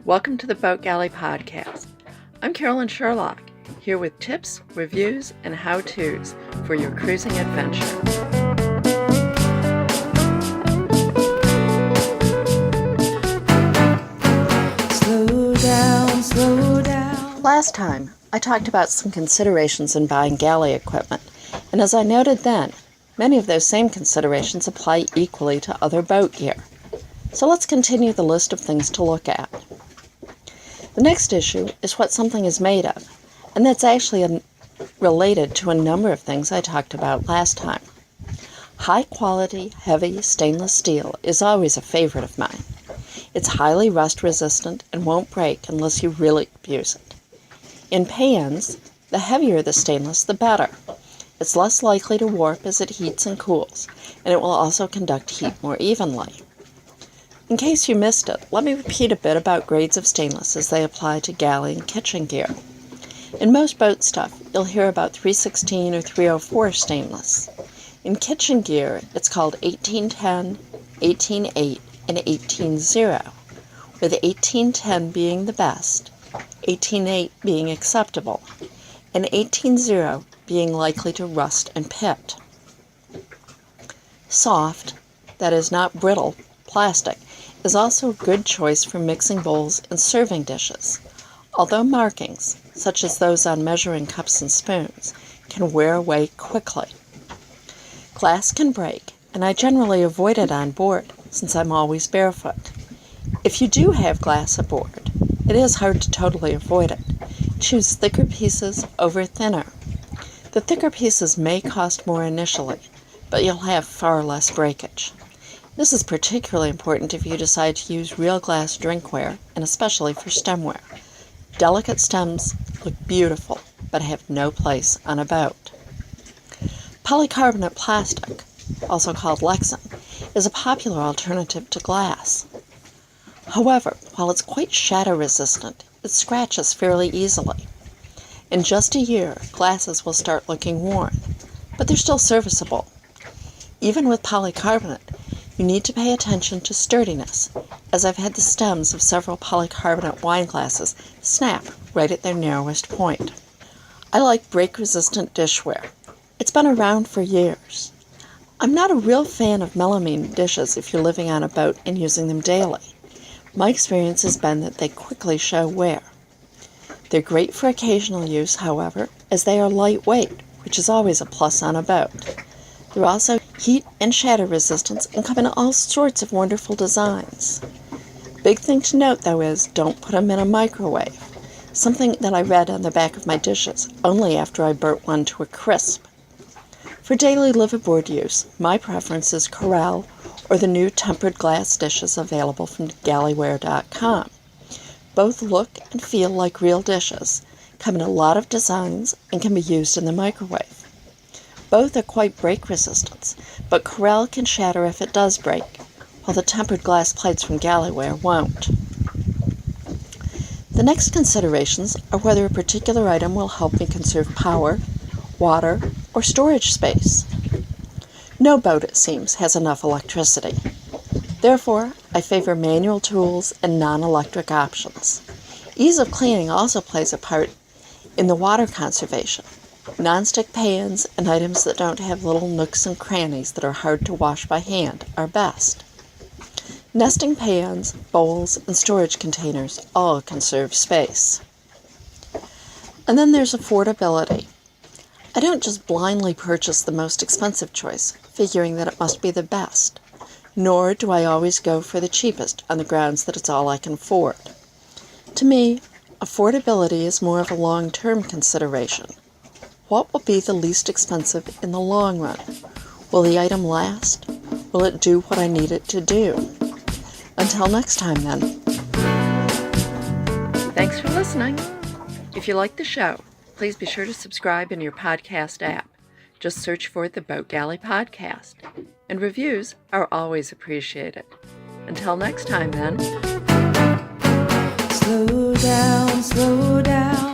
Welcome to the Boat Galley podcast. I'm Carolyn Sherlock, here with tips, reviews, and how-tos for your cruising adventure. Slow down, slow down. Last time, I talked about some considerations in buying galley equipment, and as I noted then, many of those same considerations apply equally to other boat gear. So let's continue the list of things to look at. The next issue is what something is made of, and that's actually related to a number of things I talked about last time. High quality, heavy stainless steel is always a favorite of mine. It's highly rust resistant and won't break unless you really abuse it. In pans, the heavier the stainless, the better. It's less likely to warp as it heats and cools, and it will also conduct heat more evenly. In case you missed it, let me repeat a bit about grades of stainless as they apply to galley and kitchen gear. In most boat stuff, you'll hear about 316 or 304 stainless. In kitchen gear, it's called 1810, 18.8, and 18.0, with 1810 being the best, 18.8 being acceptable, and 18.0 being likely to rust and pit. Soft, that is not brittle, plastic, is also a good choice for mixing bowls and serving dishes, although markings, such as those on measuring cups and spoons, can wear away quickly. Glass can break, and I generally avoid it on board since I'm always barefoot. If you do have glass aboard, it is hard to totally avoid it. Choose thicker pieces over thinner. The thicker pieces may cost more initially, but you'll have far less breakage. This is particularly important if you decide to use real glass drinkware, and especially for stemware. Delicate stems look beautiful, but have no place on a boat. Polycarbonate plastic, also called Lexan, is a popular alternative to glass. However, while it's quite shatter resistant, it scratches fairly easily. In just a year, glasses will start looking worn, but they're still serviceable. Even with polycarbonate, you need to pay attention to sturdiness, as I've had the stems of several polycarbonate wine glasses snap right at their narrowest point. I like break-resistant dishware. It's been around for years. I'm not a real fan of melamine dishes if you're living on a boat and using them daily. My experience has been that they quickly show wear. They're great for occasional use, however, as they are lightweight, which is always a plus on a boat. They're also heat and shatter resistance and come in all sorts of wonderful designs. Big thing to note, though, is don't put them in a microwave, something that I read on the back of my dishes only after I burnt one to a crisp. For daily liveaboard use, my preference is Corelle or the new tempered glass dishes available from galleyware.com. Both look and feel like real dishes, come in a lot of designs, and can be used in the microwave. Both are quite break resistant, but Corelle can shatter if it does break, while the tempered glass plates from Galleyware won't. The next considerations are whether a particular item will help me conserve power, water, or storage space. No boat, it seems, has enough electricity. Therefore, I favor manual tools and non-electric options. Ease of cleaning also plays a part in the water conservation. Non-stick pans and items that don't have little nooks and crannies that are hard to wash by hand are best. Nesting pans, bowls, and storage containers all conserve space. And then there's affordability. I don't just blindly purchase the most expensive choice, figuring that it must be the best, nor do I always go for the cheapest on the grounds that it's all I can afford. To me, affordability is more of a long-term consideration. What will be the least expensive in the long run? Will the item last? Will it do what I need it to do? Until next time, then. Thanks for listening. If you like the show, please be sure to subscribe in your podcast app. Just search for the Boat Galley Podcast. And reviews are always appreciated. Until next time, then. Slow down, slow down.